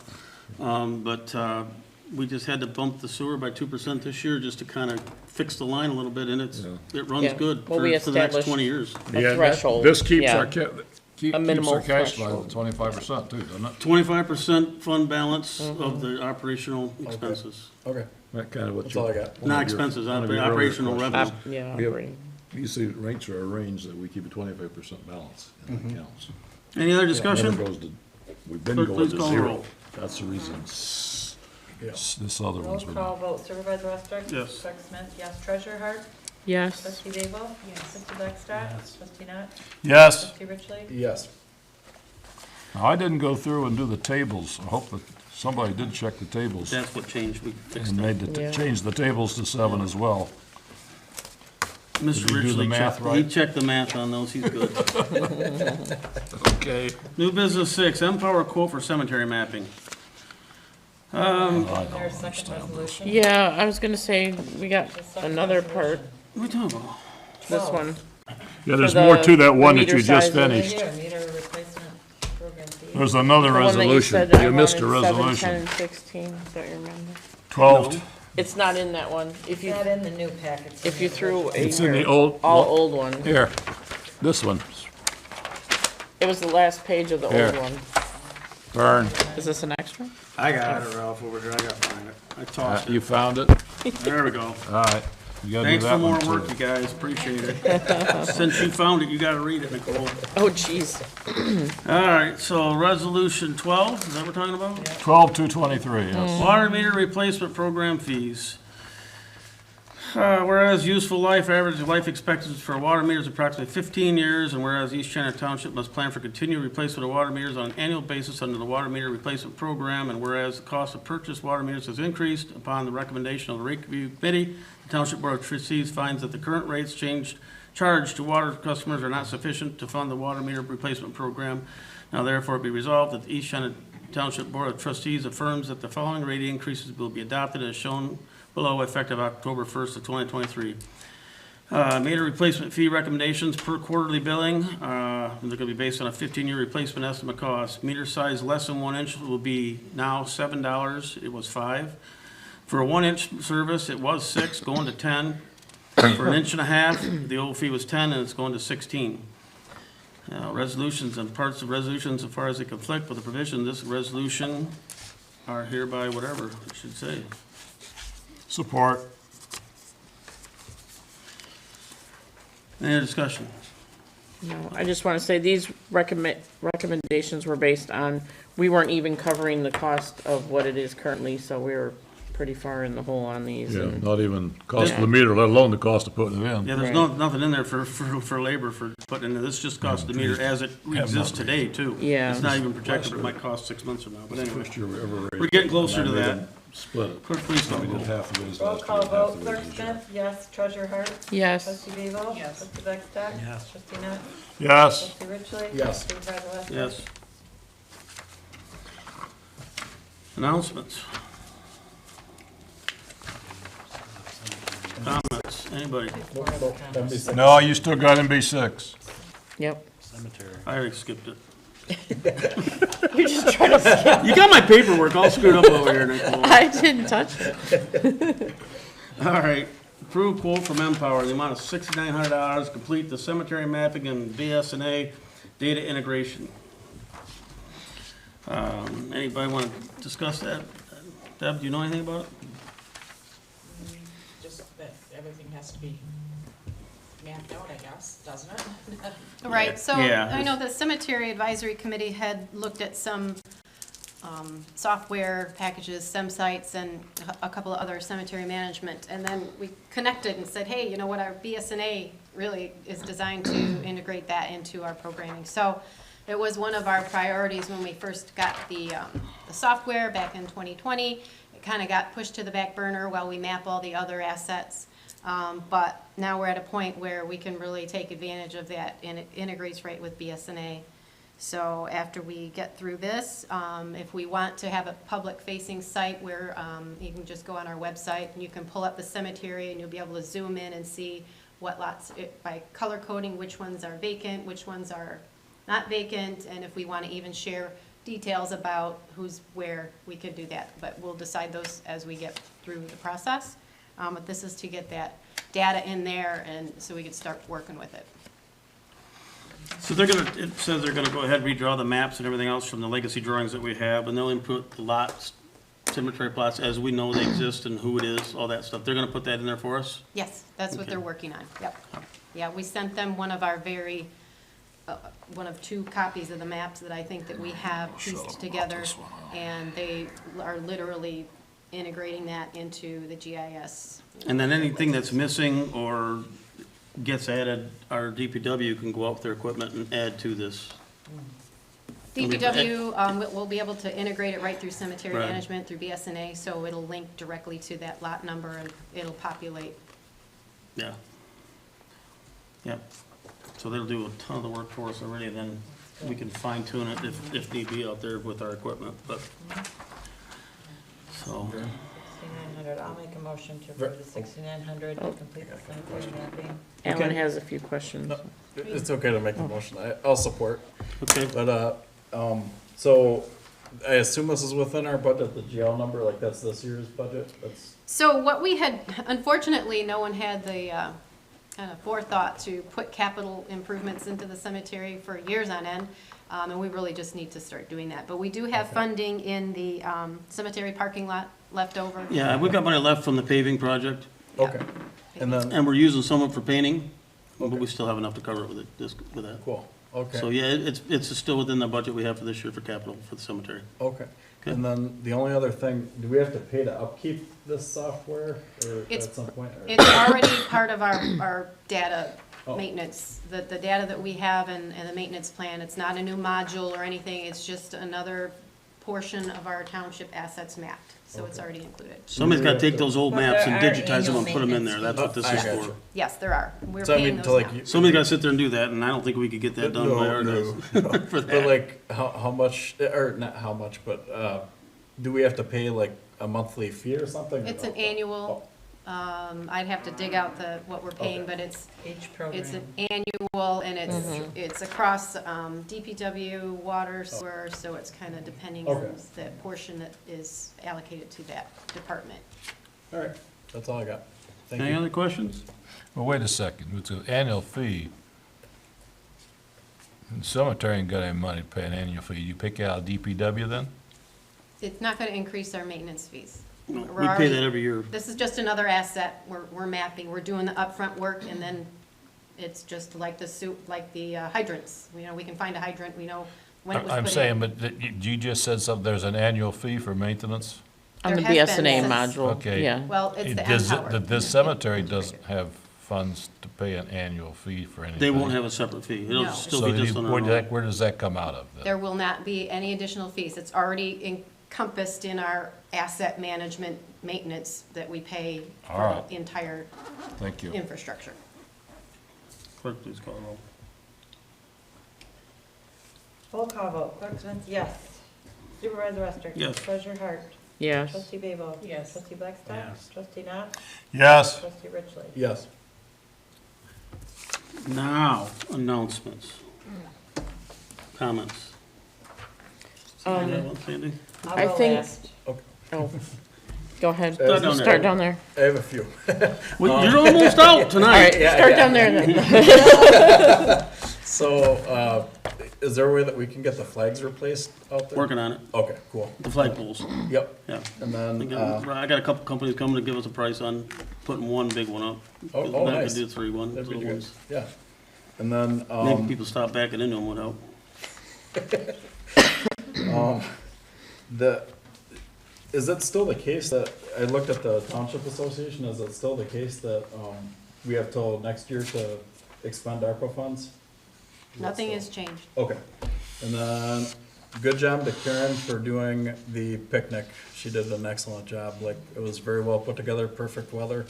But we just had to bump the sewer by 2% this year just to kind of fix the line a little bit, and it runs Yeah. good Well, for we the next established- 20 years. A Yeah, threshold, This keeps yeah. our, keeps our minimal cash line threshold. at 25% too, doesn't it? 25% fund balance Mm-hmm. of the operational expenses. okay, That kind of what that's you. all I got. Not expenses, one of your earlier operational questions. revenue. Yeah, We have- operating. You see, rates are arranged that we keep a 25% balance in the accounts. Any other Never discussion? goes to, we've been Clerk, going please to call the roll. zero. That's the reason Yeah. this other Roll one's been. call vote, Supervisor Westbrook? Yes. Clerk Smith, yes. Treasurer Hart? Yes. Trustee Zabel? Yes. Trustee Blackstock? Trustee Knott? Yes. Trustee Richley? Yes. Now, I didn't go through and do the tables. I hope that somebody did check the tables That's what changed, we fixed and it. made the, Yeah. changed the tables to 7 as well. Mr. Did you do the Ridgely math checked, right? he checked the math on those, he's good. Okay. New business 6, Empower quote for cemetery mapping. Is there a understand second this. resolution? Yeah, I was gonna say, we got The second another part, resolution. What are we talking about? this Oh. one. Yeah, there's For more the- to that the one that meter you just size and the- finished. Yeah, meter replacement program fee. There's another The one that you resolution. said I You missed a wanted 7, 10, resolution. and 16, don't you remember? 12, It's not in that one. If It's you, not in the new packet. it's in if you the threw original. a. it's in the old, All old one. here, this one, It was the last page of the Here. old one. Vern, Is this an extra? I got it, Ralph, over here, I got mine. I tossed you it. found it? There we go. All right, you gotta do Thanks for that more one work, you too. guys, appreciate it. Since you found it, you gotta read it, Nicole. Oh, jeez. All right, so resolution 12, is that what we're talking about? 12-223, yes. Water meter replacement program fees. Whereas useful life, average life expectancy for a water meter is approximately 15 years, and whereas East China Township must plan for continued replacement of water meters on an annual basis under the water meter replacement program, and whereas the cost of purchased water meters has increased upon the recommendation of the rate review committee, the Township Board of Trustees finds that the current rates charged to water customers are not sufficient to fund the water meter replacement program. Now therefore it be resolved that the East China Township Board of Trustees affirms that the following rate increases will be adopted as shown below, effective October 1st of 2023. Meter replacement fee recommendations per quarterly billing, they're going to be based on a 15-year replacement estimate cost. Meter size less than 1 inch will be now $7, it was $5. For a 1-inch service, it was $6, going to $10. For an 1.5 inch, the old fee was $10, and it's going to $16. Resolutions and parts of resolutions, as far as they conflict with the provision of this resolution, are hereby whatever, it should say. Support. Any other discussion? No, I just want to say these recommendations were based on, we weren't even covering the cost of what it is currently, so we were pretty far in the hole on these. Yeah, and- not even cost of the meter, let alone the cost of putting it in. Yeah, there's nothing in there for labor for putting in, this just costs the meter as it exists today, too. Yeah. It's not even projected, it might cost 6 months from now, but anyway. First year we ever raised. We're getting it, closer and to then we that. didn't Split it. Clerk, please call We the did roll. half the raise Roll last year, call and half vote, the Clerk raise this year. Smith, yes. Treasurer Hart? Yes. Trustee Zabel? Yes. Trustee Blackstock? Yes. Trustee Knott? Yes, Trustee Richley? Yes. Supervisor Westbrook? Yes. Announcements. Comments, anybody? no, you still got MB6. Yep. I already skipped it. You're just trying to, You got my paperwork all screwed up over here, Nicole. I didn't touch it. All right, approved quote from Empower, the amount of $6,900, complete the cemetery mapping and BSNA data integration. Anybody want to discuss that? Deb, do you know anything about it? has to be mapped out, I guess, doesn't it? Right, so Yeah. I know the Cemetery Advisory Committee had looked at some software packages, SemSites, and a couple of other cemetery management. And then we connected and said, hey, you know what, our BSNA really is designed to integrate that into our programming. So it was one of our priorities when we first got the software back in 2020. It kind of got pushed to the back burner while we map all the other assets. But now we're at a point where we can really take advantage of that, and it integrates right with BSNA. So after we get through this, if we want to have a public-facing site where you can just go on our website and you can pull up the cemetery and you'll be able to zoom in and see what lots, by color coding, which ones are vacant, which ones are not vacant, and if we want to even share details about who's where, we could do that. But we'll decide those as we get through the process. But this is to get that data in there and so we can start working with it. So it says they're gonna go ahead and redraw the maps and everything else from the legacy drawings that we have, and they'll input the lots, cemetery plots, as we know they exist and who it is, all that stuff. They're gonna put that in there for us? Yes, that's what Okay. they're working on, yep. Yeah, we sent them one of our one of 2 copies of the maps that I think that we have pieced together, and they are literally integrating that into the GIS. And then anything that's missing or gets added, our DPW can go out with their equipment and add to this. DPW, will be able to integrate it right through cemetery Right. management, through BSNA, so it'll link directly to that lot number and it'll populate. Yeah. Yeah. So they'll do a ton of the work for us already, and then we can fine tune it if need be out there with our equipment, but, so, 6,900, I'll make a motion to approve the 6,900 to complete the cemetery mapping. Alan Okay. has a few questions. No, it's okay to make the motion. I'll support. okay. But, so I assume this is within our budget, the GL number, like that's this year's budget? That's, So what we had, unfortunately, no one had the kind of forethought to put capital improvements into the cemetery for years on end, and we really just need to start doing that. But we do have funding in the cemetery parking lot left over. Yeah, we've got money left from the paving project, okay. And then, and we're using some of it for painting, but Okay. we still have enough to cover it with with that. cool, okay. So, yeah, it's still within the budget we have for this year for capital for the cemetery. Okay. Okay. And then the only other thing, do we have to pay to upkeep this software or It's- at some point? or- It's already part of our data Oh. maintenance, the data that we have and the maintenance plan. It's not a new module or anything, it's just another portion of our township assets mapped, so it's Okay. already included. Somebody's gotta take those old But maps there and are digitize them and put them in there, annual that's what this maintenance is fees. I for. gotcha. Yes, there are. We're So I paying mean, to those like, now. you- Somebody's gotta sit there and do that, and I don't think we could get that done by our No, guys. no. For But that. like, how much, or not how much, but, do we have to pay like a monthly fee or something? or It's no? an annual, I'd have to dig out what we're paying, Okay. but it's Each an program. annual, and it's across DPW, water, sewer, so it's kind of depending on Okay. the portion that is allocated to that department. All right, that's all I got. Thank Any you. other questions? Well, wait a second, it's an annual fee. And cemetery ain't got any money to pay an annual fee. You pick out DPW then? It's not going to increase our maintenance fees. No, We're we pay already- that every year. This is just another asset we're mapping. We're doing the upfront work, and then it's just like the hydrants. You know, we can find a hydrant, we know when it was put in. I'm saying, but you just said something, there's an annual fee for maintenance? On the There has been BSNA since- module, Okay. yeah. Well, it's the Does Empower. the cemetery doesn't have funds to pay an annual fee for anything? They won't have a separate fee, it'll No. still So be just on our own. where does that come out of then? There will not be any additional fees. It's already encompassed in our asset management maintenance that we pay All for right. the entire Thank you. infrastructure. Clerk, please call the roll. Roll call vote, Clerk Smith, yes. Supervisor Ruster. Yes. Treasurer Hart. Yes. Trustee Babel. Yes. Trustee Blackstock. Yes. Trustee Knott. Yes. Trustee Richley. Yes. Now, announcements. Comments. Somebody have one, Sandy? I I'll go think- last. Oh, go ahead. Start down there. Start down there. I have a few. Well, you're almost out All tonight. right, start down there then. So, is there a way that we can get the flags replaced out there? Working on it, Okay, cool. the flagpoles, Yep, yeah. and then, I got a couple companies coming to give us a price on putting one big one up. Oh, 'Cause oh, we're not nice. gonna do 3 one, that'd be little good, ones. yeah. And then, Maybe people stop backing into them without. is it still the case that, I looked at the Township Association, is it still the case that, we have till next year to expend ARPA funds? Nothing has changed. Okay, and then, good job to Karen for doing the picnic. She did an excellent job, like, it was very well put together, perfect weather.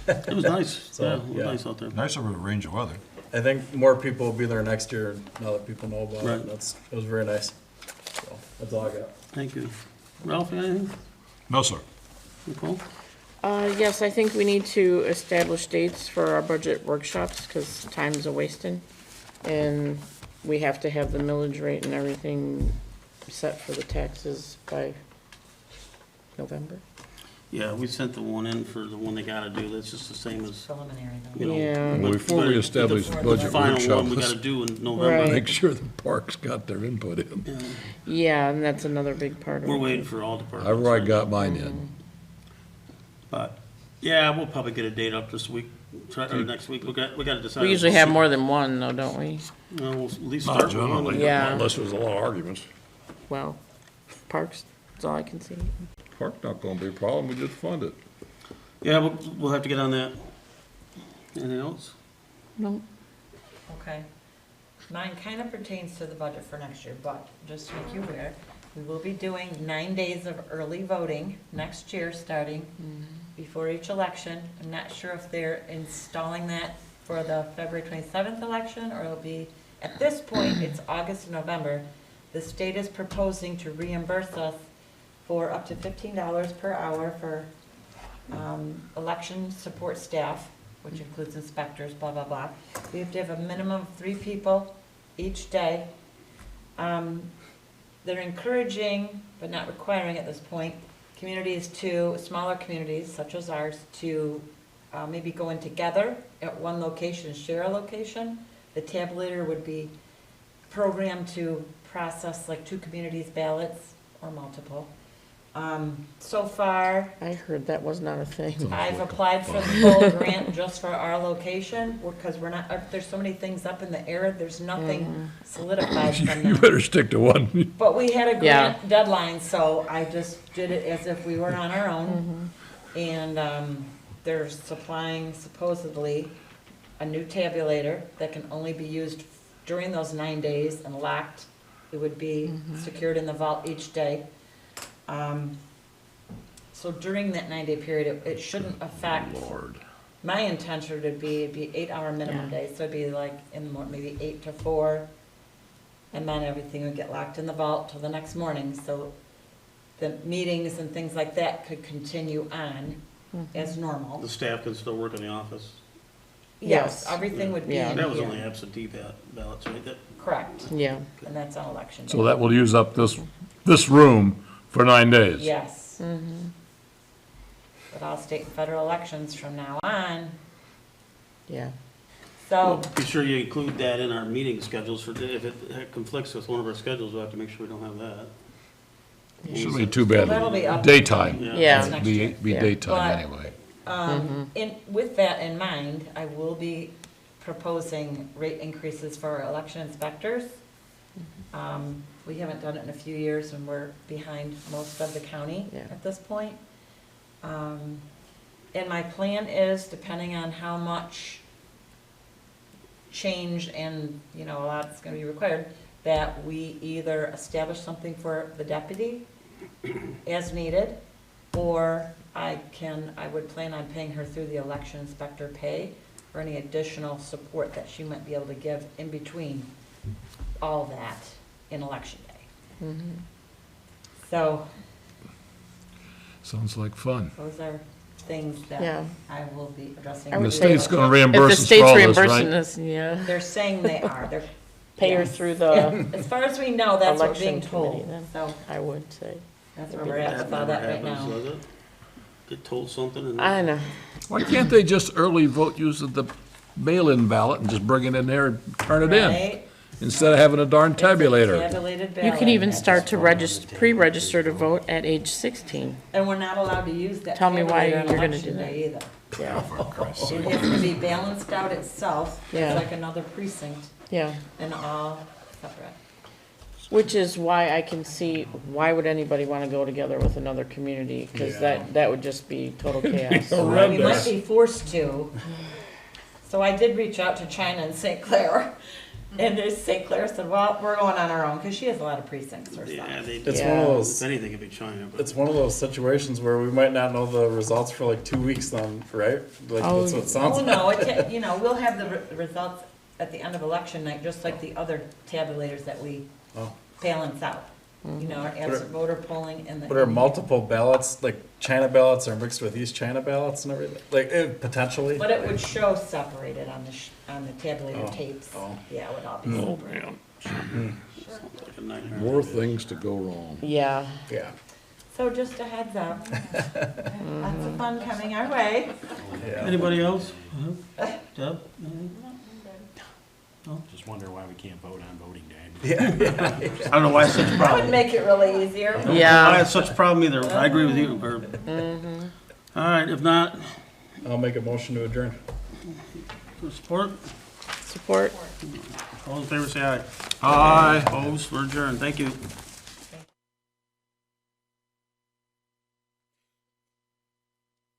It was nice, So, yeah, it was yeah. nice out there. Nice of a range of weather. I think more people will be there next year, now that people know about Right. it, it was very nice. So, that's all I got. Thank you. Ralph, you got anything? No, sir. Nicole? Yes, I think we need to establish dates for our budget workshops, because time's a wasting. And we have to have the millage rate and everything set for the taxes by November. Yeah, we sent the one in for the one they gotta do, that's just the same as, Preliminary you though. know. Yeah. but Before we establish the budget final workshop, one we let's gotta do in November. Right. make sure the parks got their input in. Yeah, Yeah, and that's another big part of it. we're waiting for all departments. However I got mine in. But, yeah, we'll probably get a date up this week, or next week, we gotta decide. We usually have more than one though, don't we? No, we'll at least Not start with one. generally, Yeah. unless there's a lot of arguments. Well, parks, that's all I can see. Park not gonna be a problem, we just fund it. Yeah, we'll have to get on that. Anything else? No. Okay. Mine kind of pertains to the budget for next year, but just to make you aware, we will be doing 9 days of early voting next year, starting before each election. I'm not sure if they're installing that for the February 27th election, or it'll be, at this point, it's August and November. The state is proposing to reimburse us for up to $15 per hour for election support staff, which includes inspectors, blah, blah, blah. We have to have a minimum of 3 people each day. They're encouraging, but not requiring at this point, smaller communities such as ours, to maybe go in together at one location, share a location. The tabulator would be programmed to process like 2 communities' ballots or multiple. So far, I heard that was not a thing. I've applied for the full grant just for our location, because we're not, there's so many things up in the air, there's nothing solidified from You them. better stick to one. But we had a Yeah. grant deadline, so I just did it as if we were on our own. And, they're supplying supposedly a new tabulator that can only be used during those 9 days and locked. It would be secured in the vault each day. So during that 9-day period, it shouldn't affect. Lord. My intention would be, it'd be 8-hour minimum Yeah. days, so it'd be like in the morning, maybe 8 to 4. And then everything would get locked in the vault till the next morning, so the meetings and things like that could continue on as normal. The staff can still work in the office. Yes, Yes. everything would be Yeah. in That was only here. absentee ballots, right? That, Correct, Yeah. and that's on election day. So that will use up this room for 9 days? Yes. But all state and federal elections from now on, Yeah. so, be sure you include that in our meeting schedules for, if it conflicts with one of our schedules, we'll have to make sure we don't have that. Shouldn't be too bad. That'll be up. Daytime. Yeah. That's next Be year. be Yeah. daytime But- anyway. with that in mind, I will be proposing rate increases for our election inspectors. We haven't done it in a few years, and we're behind most of the county Yeah. at this point. And my plan is, depending on how much change and, a lot's gonna be required, that we either establish something for the deputy as needed, or I would plan on paying her through the election inspector pay for any additional support that she might be able to give in between all that in election day. So, Sounds like fun. those are things Yeah. that I will be addressing. I And would the say- state's gonna If reimburse the us for state's all this, reimbursing right? us, yeah, They're saying they are, they're. pay her yes. through Yeah, the, as far as we know, that's what we're election being committee told, then. so I would say. that's where we're at with all that right now. Does it? Get told something and. I know. Why can't they just early vote using the mail-in ballot and just bring it in there and turn it in? Right? instead of having a darn tabulator. Tabulated You ballot. can even start to pre-register to vote at age 16. And we're not allowed to use that Tell me why tabulator on you're gonna election do that. day either. Yeah, It has to be balanced out itself, Yeah. it's like another precinct, yeah. and all separate. Which is why I can see, why would anybody want to go together with another community? Because that would just be total chaos. We might be forced to. So I did reach out to China and St. Clair, and St. Clair said, well, we're going on our own, because she has a lot of precincts herself. Yeah, they, It's if one of Yeah. those, anything, it'd be China, but. it's one of those situations where we might not know the results for like 2 weeks then, right? Like, Oh, that's what it sounds Oh, like. no, we'll have the results at the end of election night, just like the other tabulators that we Oh. balance out. Our absent voter polling and the. But are multiple ballots, like China ballots are mixed with East China ballots and everything? Like, potentially? But it would show separated on the tabulator Oh, tapes. oh. Yeah, it would all be Oh, separate. man. Like a nightmare. More things to go wrong. Yeah, Yeah. So just a heads up. Lots of fun coming our way. Yeah. Anybody else? Deb? Just wonder why we can't vote on voting day. I don't know why it's such a That problem. would make it really easier. Why yeah. it's such a problem either. I agree with you, Herb. All right, if not, I'll make a motion to adjourn. support. Support. All in favor, say aye. Aye. Opposed, we're adjourned. Thank you.